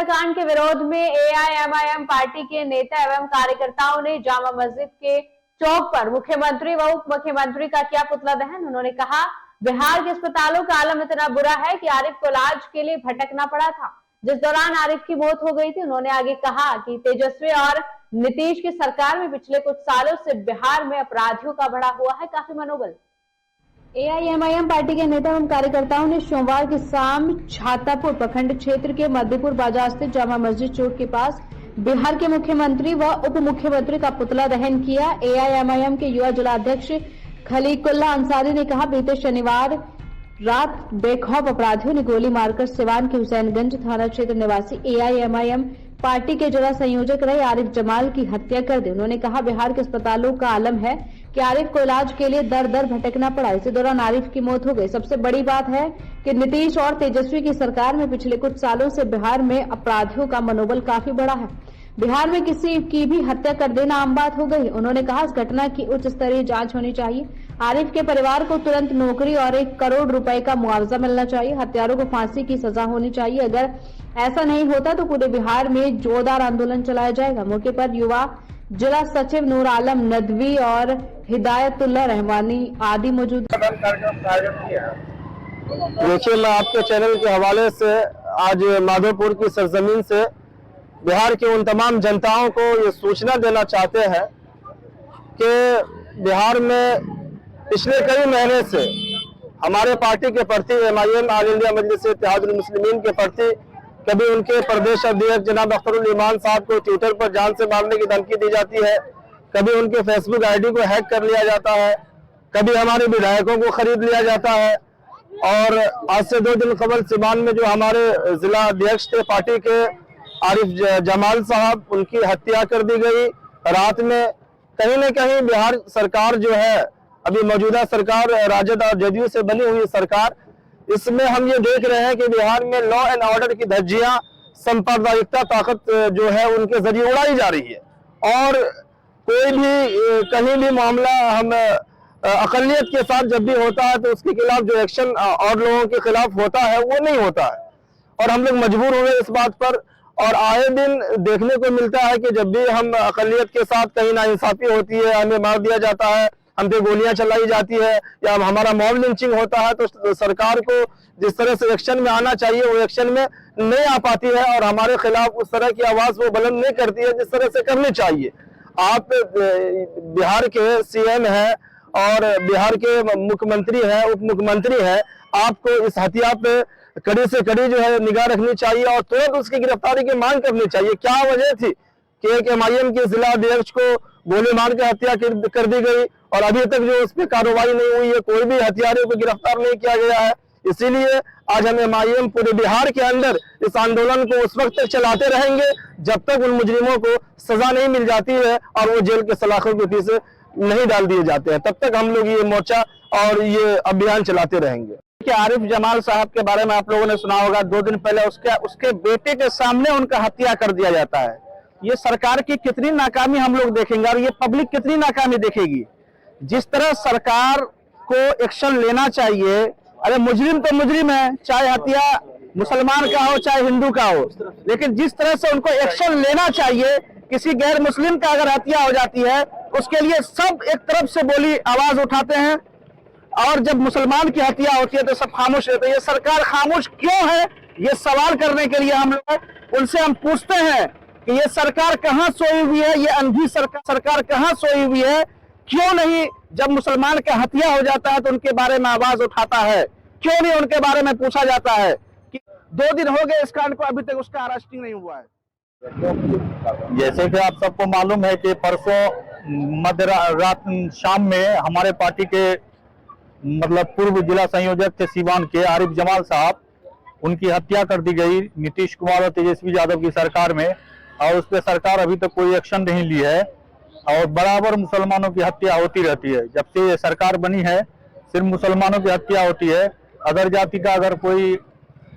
हत्याकांड के विरोध में एआईएमआईएम पार्टी के नेता एवं कार्यकर्ताओं ने जामा मस्जिद के चौक पर मुख्यमंत्री व उप मुख्यमंत्री का किया पुतला दहन। उन्होंने कहा, बिहार के अस्पतालों का आलम इतना बुरा है कि आरिफ को इलाज के लिए भटकना पड़ा था, जिस दौरान आरिफ की मौत हो गई थी। उन्होंने आगे कहा कि तेजस्वी और नीतीश की सरकार में पिछले कुछ सालों से बिहार में अपराधियों का बढ़ा हुआ है काफी मनोबल। एआईएमआईएम पार्टी के नेता एवं कार्यकर्ताओं ने सोमवार की शाम छातापुर प्रखंड क्षेत्र के मध्यपुर बाजार स्थित जामा मस्जिद चौक के पास बिहार के मुख्यमंत्री व उप मुख्यमंत्री का पुतला दहन किया। एआईएमआईएम के युवा जिलाध्यक्ष खलीकुल्ला अंसारी ने कहा, बीते शनिवार रात बेखौफ अपराधियों ने गोली मारकर सिवान के हुसैनगंज थाना क्षेत्र निवासी एआईएमआईएम पार्टी के जिला संयोजक रहे आरिफ जमाल की हत्या कर दी। उन्होंने कहा, बिहार के अस्पतालों का आलम है कि आरिफ को इलाज के लिए दर दर भटकना पड़ा। इसी दौरान आरिफ की मौत हो गई। सबसे बड़ी बात है कि नीतीश और तेजस्वी की सरकार में पिछले कुछ सालों से बिहार में अपराधियों का मनोबल काफी बढ़ा है। बिहार में किसी की भी हत्या कर देना आम बात हो गई। उन्होंने कहा, इस घटना की उच्च स्तरीय जांच होनी चाहिए। आरिफ के परिवार को तुरंत नौकरी और 1 करोड़ रुपए का मुआवजा मिलना चाहिए। हत्यारों को फांसी की सजा होनी चाहिए। अगर ऐसा नहीं होता तो पूरे बिहार में जोरदार आंदोलन चलाया जाएगा। मौके पर युवा जिला सचिव नूर आलम नदवी और हिदायतुल्लाह रहमानी आदि मौजूद। देखिए, मैं आपके चैनल के हवाले से आज माधोपुर की सरजमीन से बिहार के उन तमाम जनताओं को ये सूचना देना चाहते हैं कि बिहार में पिछले कई महीने से हमारे पार्टी के प्रति एमआईएम ऑल इंडिया मजलिस इत्तेहादुल मुस्लिमीन के प्रति कभी उनके प्रदेश अध्यक्ष जनाब अख्तरुल ईमान साहब को ट्विटर पर जान से मारने की धमकी दी जाती है, कभी उनके फेसबुक आईडी को हैक कर लिया जाता है, कभी हमारे विधायकों को खरीद लिया जाता है। और आज से 2 दिन कबल सिवान में जो हमारे जिला अध्यक्ष थे पार्टी के आरिफ जमाल साहब, उनकी हत्या कर दी गई रात में। कहीं न कहीं बिहार सरकार जो है, अभी मौजूदा सरकार राजद और जदयू से बनी हुई सरकार, इसमें हम ये देख रहे हैं कि बिहार में लॉ एंड ऑर्डर की धज्जियां सांप्रदायिकता ताकत जो है उनके जरिए उड़ाई जा रही है। और कोई भी कहीं भी मामला हम अकलियत के साथ जब भी होता है तो उसके खिलाफ जो एक्शन और लोगों के खिलाफ होता है वो नहीं होता है। और हम लोग मजबूर हुए इस बात पर। और आए दिन देखने को मिलता है कि जब भी हम अकलियत के साथ कहीं नाइंसाफी होती है, हमें मार दिया जाता है, हम पे गोलियां चलाई जाती है या हमारा मॉब लिंचिंग होता है, तो सरकार को जिस तरह से एक्शन में आना चाहिए वो एक्शन में नहीं आ पाती है और हमारे खिलाफ उस तरह की आवाज वो बुलंद नहीं करती है जिस तरह से करनी चाहिए। आप बिहार के सीएम हैं और बिहार के मुख्यमंत्री हैं, उप मुख्यमंत्री हैं, आपको इस हत्या पे कड़ी से कड़ी जो है निगाह रखनी चाहिए और तुरंत उसकी गिरफ्तारी की मांग करनी चाहिए। क्या वजह थी कि एक एमआईएम के जिला अध्यक्ष को गोली मार के हत्या कर दी गई और अभी तक जो उस पर कार्रवाई नहीं हुई है, कोई भी हत्यारे को गिरफ्तार नहीं किया गया है। इसीलिए आज हम एमआईएम पूरे बिहार के अंदर इस आंदोलन को उस वक्त तक चलाते रहेंगे जब तक उन मुजरिमों को सजा नहीं मिल जाती है और वो जेल के सलाखों के पीछे नहीं डाल दिए जाते हैं। तब तक हम लोग ये मोर्चा और ये अभियान चलाते रहेंगे। आरिफ जमाल साहब के बारे में आप लोगों ने सुना होगा, 2 दिन पहले उसके बेटे के सामने उनका हत्या कर दिया जाता है। ये सरकार की कितनी नाकामी हम लोग देखेंगे और ये पब्लिक कितनी नाकामी देखेगी। जिस तरह सरकार को एक्शन लेना चाहिए, अरे मुजरिम तो मुजरिम है, चाहे हत्या मुसलमान का हो चाहे हिंदू का हो, लेकिन जिस तरह से उनको एक्शन लेना चाहिए, किसी गैर मुस्लिम का अगर हत्या हो जाती है उसके लिए सब एक तरफ से बोली आवाज उठाते हैं और जब मुसलमान की हत्या होती है तो सब खामोश रहते हैं। ये सरकार खामोश क्यों है, ये सवाल करने के लिए हम लोग उनसे हम पूछते हैं कि ये सरकार कहाँ सोई हुई है, ये अंधी सरकार कहाँ सोई हुई है। क्यों नहीं जब मुसलमान का हत्या हो जाता है तो उनके बारे में आवाज उठाता है, क्यों नहीं उनके बारे में पूछा जाता है कि 2 दिन हो गए इस कांड को, अभी तक उसका अरेस्टिंग नहीं हुआ है। जैसे कि आप सबको मालूम है कि परसों मध्य रात शाम में हमारे पार्टी के मतलब पूर्व जिला संयोजक थे सीवान के आरिफ जमाल साहब, उनकी हत्या कर दी गई नीतीश कुमार और तेजस्वी यादव की सरकार में और उस पर सरकार अभी तक कोई एक्शन नहीं ली है और बराबर मुसलमानों की हत्या होती रहती है। जब से ये सरकार बनी है सिर्फ मुसलमानों की हत्या होती है। अदर जाति का अगर कोई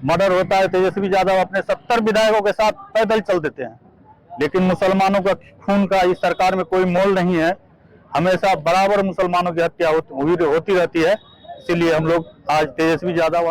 मर्डर होता है, तेजस्वी यादव अपने 70 विधायकों के साथ पैदल चल देते हैं, लेकिन मुसलमानों का खून का इस सरकार में कोई मोल नहीं है। हमेशा बराबर मुसलमानों की हत्या होती रहती है। इसीलिए हम लोग आज तेजस्वी यादव